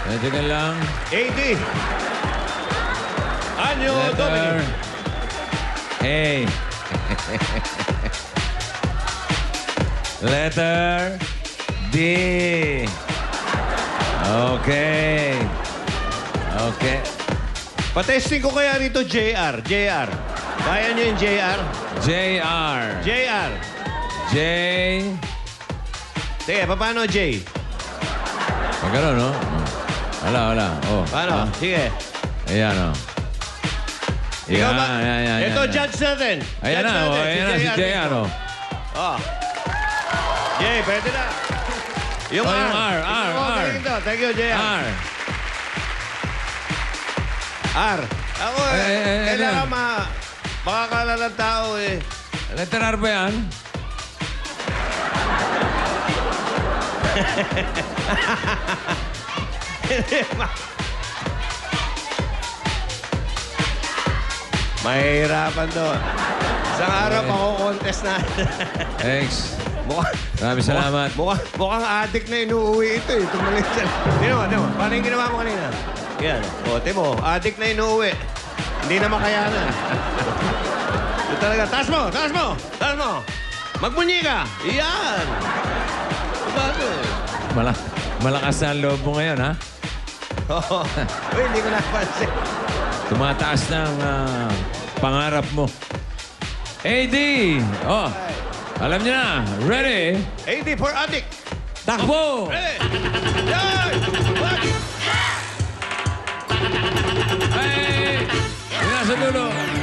Medyo ka lang. 80. Anyo Letter Dominic. A. Letter D. Okay. Okay. Patesting ko kaya rito JR. JR. Kaya niyo yung JR? JR. JR. J. Sige, paano J? Magkano, no? Wala. Oh. Paano? Ah. Sige. Ayan, oh. Ikaw ba? Yan. Ito, judge natin. Ayan Judge na, oh. natin. Ayan na, si JR, oh. Oh. Jay, pwede na. Yung Oh, R. yung R, R, Ito, R. ito. Thank you, JR. R. R. Ako, kailangan makakala ng tao eh. Letter R ba yan? Mahihirapan to. Isang araw pa ako contest na. Thanks. Maraming salamat. Mukhang addict na inuuwi ito eh. Tumalit siya. Tingnan mo. Paano yung ginawa mo kanina? Yan. O, mo. Addict na inuuwi. Hindi na makayanan. Ito talaga. Taas mo. Magmunyi ka. Yan. Diba ito eh? Malakas na ang loob mo ngayon, ha? Oo. Uy, hindi ko napansin. Tumataas na ang pangarap mo. AD! Oh, alam niyo na. Ready? 80 for addict. Takbo! Ready? Yan! Wag! Hey! Yan sa dulo.